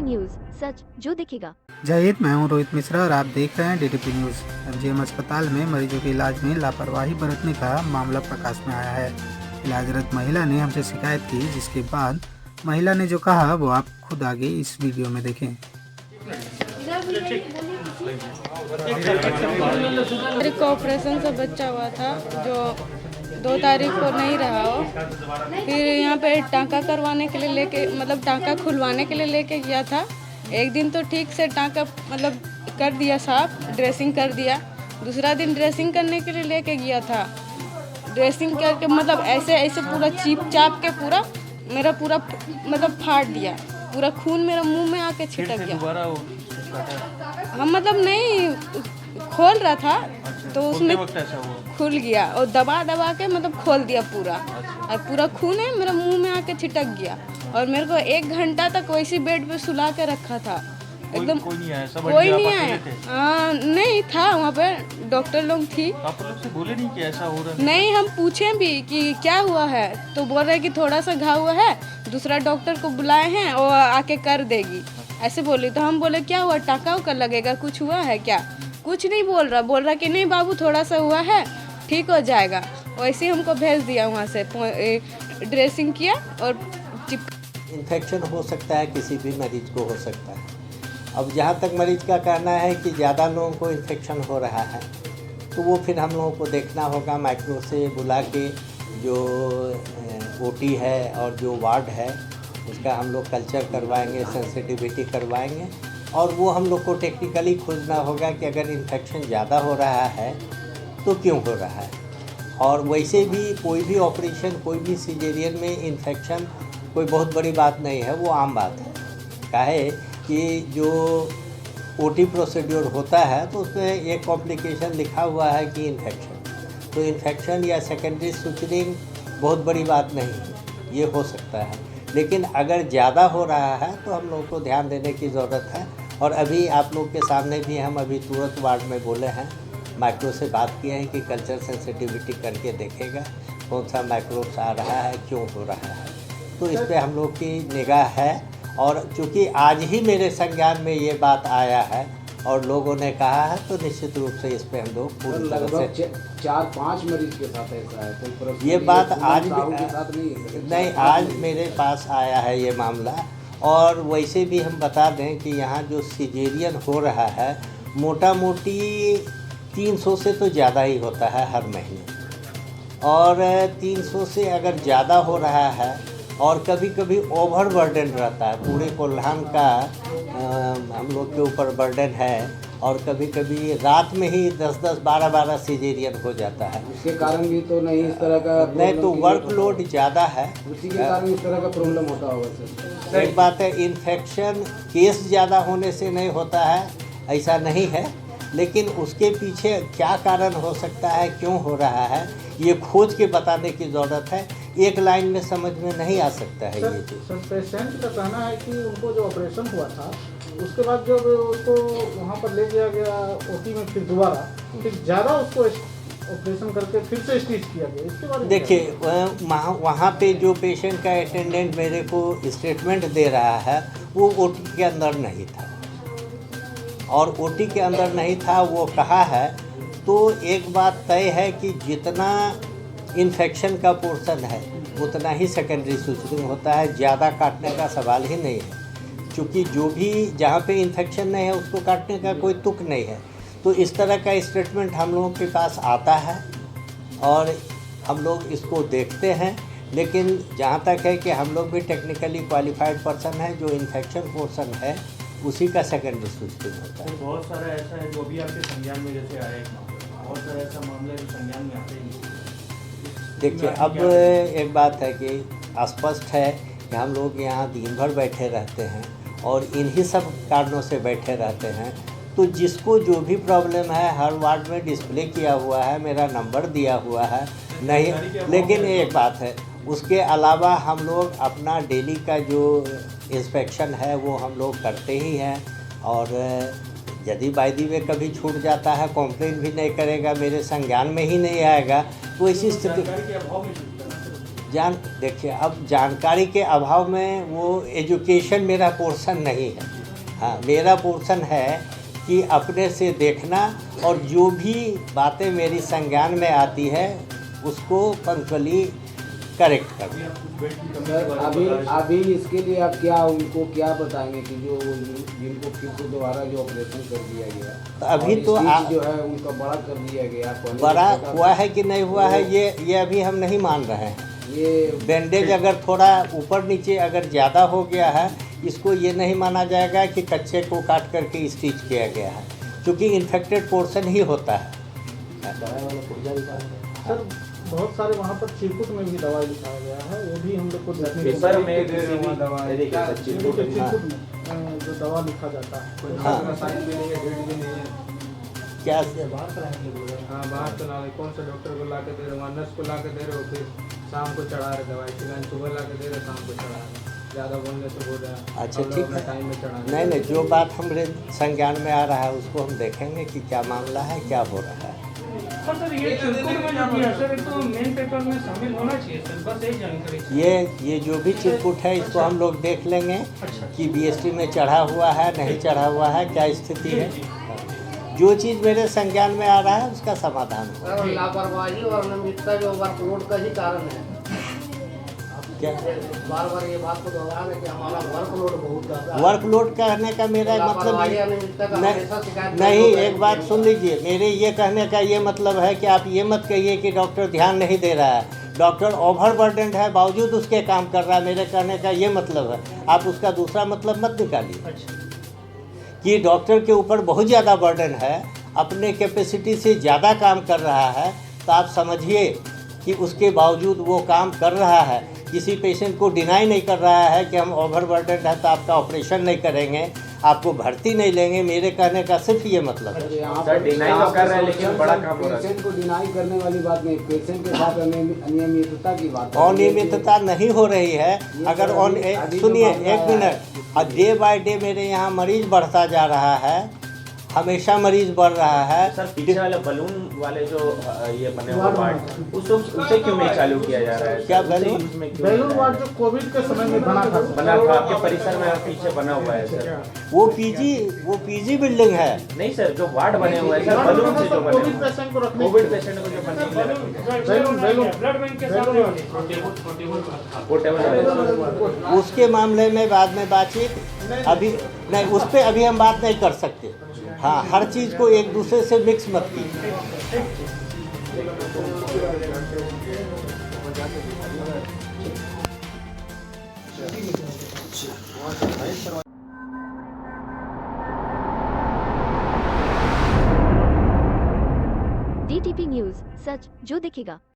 News, सच जो दिखेगा। जय हिंद, मैं हूं रोहित मिश्रा और आप देख रहे हैं डीटीपी न्यूज। एमजीएम अस्पताल में मरीजों के इलाज में लापरवाही बरतने का मामला प्रकाश में आया है। इलाजरत महिला ने हमसे शिकायत की, जिसके बाद महिला ने जो कहा वो आप खुद आगे इस वीडियो में देखें। मेरे को ऑपरेशन से बच्चा हुआ था जो 2 तारीख को नहीं रहा हो। फिर यहाँ पे टांका करवाने के लिए लेके मतलब टांका खुलवाने के लिए लेके गया था। एक दिन तो ठीक से टांका मतलब कर दिया, साफ ड्रेसिंग कर दिया। दूसरा दिन ड्रेसिंग करने के लिए लेके गया था। ड्रेसिंग करके मतलब ऐसे ऐसे पूरा चीप चाप के पूरा मेरा पूरा मतलब फाड़ दिया। पूरा खून मेरा मुंह में आके छिटक गया। हम मतलब नहीं खोल रहा था तो उसमें खुल गया और दबा दबा के मतलब खोल दिया पूरा। और पूरा खून है मेरा मुंह में आके छिटक गया। और मेरे को 1 घंटा तक वैसे बेड पे सुला के रखा था। एकदम कोई नहीं आया। नहीं था वहाँ पे, डॉक्टर लोग थी। आप लोग से बोले नहीं कि ऐसा हो रहा है? नहीं, हम पूछे भी कि क्या हुआ है तो बोल रहे कि थोड़ा सा घाव हुआ है, दूसरा डॉक्टर को बुलाए हैं और आके कर देगी, ऐसे बोली। तो हम बोले क्या हुआ, टाका उका लगेगा, कुछ हुआ है क्या? कुछ नहीं बोल रहा कि नहीं बाबू थोड़ा सा हुआ है, ठीक हो जाएगा। वैसे ही हमको भेज दिया वहाँ से, ड्रेसिंग किया और इन्फेक्शन हो सकता है, किसी भी मरीज को हो सकता है। अब जहाँ तक मरीज का कहना है कि ज़्यादा लोगों को इन्फेक्शन हो रहा है तो वो फिर हम लोगों को देखना होगा, माइक्रो से बुला के जो ओटी है और जो वार्ड है उसका हम लोग कल्चर करवाएंगे, सेंसिटिविटी करवाएंगे और वो हम लोग को टेक्निकली खोजना होगा कि अगर इन्फेक्शन ज़्यादा हो रहा है तो क्यों हो रहा है। और वैसे भी कोई भी ऑपरेशन, कोई भी सिजेरियन में इन्फेक्शन कोई बहुत बड़ी बात नहीं है, वो आम बात है। काहे कि जो ओटी प्रोसीड्योर होता है तो उसमें एक कॉम्प्लिकेशन लिखा हुआ है कि इन्फेक्शन, तो इन्फेक्शन या सेकेंडरी सुचरिंग बहुत बड़ी बात नहीं है, ये हो सकता है। लेकिन अगर ज़्यादा हो रहा है तो हम लोग को ध्यान देने की ज़रूरत है। और अभी आप लोग के सामने भी हम अभी तुरंत वार्ड में बोले हैं, माइक्रो से बात किए हैं कि कल्चर सेंसिटिविटी करके देखेगा कौन सा माइक्रोब्स आ रहा है, क्यों हो रहा है। तो इस पर हम लोग की निगाह है। और चूँकि आज ही मेरे संज्ञान में ये बात आया है और लोगों ने कहा है तो निश्चित रूप से इस पर हम लोग पूरी तरह से 4-5 मरीज के साथ ऐसा है। तो ये बात आज नहीं, आज मेरे पास आया है ये मामला। और वैसे भी हम बता दें कि यहाँ जो सिजेरियन हो रहा है मोटा मोटी 300 से तो ज़्यादा ही होता है हर महीने। और 300 से अगर ज़्यादा हो रहा है और कभी कभी ओवर बर्डन रहता है, पूरे कोल्हान का हम लोग के ऊपर बर्डन है और कभी कभी रात में ही 10-10, 12-12 सिजेरियन हो जाता है। उसके कारण भी तो नहीं इस तरह का नहीं तो वर्कलोड ज़्यादा है, उसी के कारण इस तरह का प्रॉब्लम होता होगा सर। एक बात है, इन्फेक्शन केस ज़्यादा होने से नहीं होता है, ऐसा नहीं है। लेकिन उसके पीछे क्या कारण हो सकता है, क्यों हो रहा है, ये खोज के बताने की ज़रूरत है। एक लाइन में समझ में नहीं आ सकता है ये चीज़। सर, पेशेंट का कहना है कि उनको जो ऑपरेशन हुआ था उसके बाद जब उसको वहाँ पर ले जाया गया ओटी में, फिर दोबारा फिर ज़्यादा उसको ऑपरेशन करके फिर से स्टिच किया गया, इसके बारे में देखिए वहाँ पे जो पेशेंट का अटेंडेंट मेरे को स्टेटमेंट दे रहा है वो ओटी के अंदर नहीं था। और ओटी के अंदर नहीं था वो कहा है तो एक बात तय है कि जितना इन्फेक्शन का पोर्शन है उतना ही सेकेंडरी सुचरिंग होता है, ज़्यादा काटने का सवाल ही नहीं है। क्योंकि जो भी जहाँ पे इन्फेक्शन नहीं है उसको काटने का कोई तुक नहीं है। तो इस तरह का स्टेटमेंट हम लोगों के पास आता है और हम लोग इसको देखते हैं। लेकिन जहाँ तक है कि हम लोग भी टेक्निकली क्वालिफाइड पर्सन है, जो इन्फेक्शन पोर्शन है उसी का सेकेंडरी सुचरिंग होता है। बहुत सारा ऐसा है जो भी आपके संज्ञान में जैसे आया, बहुत सारा ऐसा मामला है जो संज्ञान में आते ही। देखिए अब एक बात है कि स्पष्ट है कि हम लोग यहाँ दिन भर बैठे रहते हैं और इन्हीं सब कारणों से बैठे रहते हैं। तो जिसको जो भी प्रॉब्लम है हर वार्ड में डिस्प्ले किया हुआ है, मेरा नंबर दिया हुआ है नहीं। लेकिन एक बात है, उसके अलावा हम लोग अपना डेली का जो इंस्पेक्शन है वो हम लोग करते ही हैं। और यदि बाय द वे कभी छूट जाता है, कंप्लेन भी नहीं करेगा, मेरे संज्ञान में ही नहीं आएगा, तो इसी स्थिति देखिए, अब जानकारी के अभाव में वो एजुकेशन मेरा पोर्शन नहीं है। हाँ, मेरा पोर्शन है कि अपने से देखना और जो भी बातें मेरी संज्ञान में आती है उसको पंक्चुअली करेक्ट करना। सर अभी इसके लिए आप उनको क्या बताएंगे कि जो जिनको फिर से दोबारा जो ऑपरेशन कर दिया गया, तो अभी तो जो है उनका बड़ा कर दिया गया, बड़ा हुआ है कि नहीं हुआ है ये अभी हम नहीं मान रहे हैं। ये बैंडेज अगर थोड़ा ऊपर नीचे अगर ज़्यादा हो गया है, इसको ये नहीं माना जाएगा कि कच्चे को काट करके स्टिच किया गया है, क्योंकि इन्फेक्टेड पोर्शन ही होता है। सर बहुत सारे वहाँ पर चिरकुट में भी दवाई लिखा गया है, वो भी हम लोग को देखने को पेपर में चिरकुट में हाँ। जो दवा लिखा जाता है। हाँ। क्या बाहर चला रहे, कौन सा डॉक्टर को ला के दे रहे हो, वहाँ नर्स को ला के दे रहे हो, फिर शाम को चढ़ा रहे दवाई, फिर सुबह ला के दे रहे, शाम को चढ़ा रहे, ज़्यादा बोलने से बोल रहे हैं। अच्छा ठीक है, टाइम में चढ़ा नहीं, जो बात हमारे संज्ञान में आ रहा है उसको हम देखेंगे कि क्या मामला है, क्या हो रहा है। सर ये चिरकुट में जो भी है सर, एक तो मेन पेपर में शामिल होना चाहिए सर, बस एक जानकारी चाहिए। ये जो भी चिरकुट है इसको हम लोग देख लेंगे कि बीएसटी में चढ़ा हुआ है नहीं चढ़ा हुआ है, क्या स्थिति है। जो चीज़ मेरे संज्ञान में आ रहा है उसका समाधान होगा। लापरवाही और अनियमितता जो वर्कलोड का ही कारण है। क्या बार बार ये बात को दोहरा रहे कि हमारा वर्कलोड बहुत ज़्यादा है। वर्कलोड कहने का मेरा लापरवाही, मतलब अनियमितता का हमेशा शिकायत नहीं, एक बात सुन लीजिए, मेरे ये कहने का ये मतलब है कि आप ये मत कहिए कि डॉक्टर ध्यान नहीं दे रहा है। डॉक्टर ओवर बर्डन है, बावजूद उसके काम कर रहा है। मेरे कहने का ये मतलब है, आप उसका दूसरा मतलब मत निकालिए कि डॉक्टर के ऊपर बहुत ज़्यादा बर्डन है, अपने कैपेसिटी से ज़्यादा काम कर रहा है, तो आप समझिए कि उसके बावजूद वो काम कर रहा है। किसी पेशेंट को डिनाई नहीं कर रहा है कि हम ओवर बर्डन है तो आपका ऑपरेशन नहीं करेंगे, आपको भर्ती नहीं लेंगे। मेरे कहने का सिर्फ ये मतलब है। सर डिनाई तो कर रहे हैं लेकिन बड़ा काम हो रहा है। पेशेंट को डिनाई करने वाली बात नहीं, पेशेंट के साथ अनियमितता की बात है। अनियमितता नहीं हो रही है। अगर सुनिए एक मिनट, डे बाय डे मेरे यहाँ मरीज बढ़ता जा रहा है, हमेशा मरीज बढ़ रहा है। सर पीछे वाले बलून वाले जो ये बने हुए वार्ड, उसे क्यों नहीं चालू किया जा रहा है? क्या बलून? बैलून वार्ड जो कोविड के समय में बना था आपके परिसर में पीछे बना हुआ है सर। वो पीजी बिल्डिंग है। नहीं सर, जो वार्ड बने हुए हैं सर, बलून से जो बने कोविड हुए पेशेंट को रखने, कोविड पेशेंट को जो बने ब्लड बैंक के सामने वाली पोर्टेबल, उसके मामले में बाद में बातचीत, अभी नहीं, उस पर अभी हम बात नहीं कर सकते। हाँ, हर चीज़ को एक दूसरे से मिक्स मत कीजिए। DTP न्यूज, सच जो दिखेगा।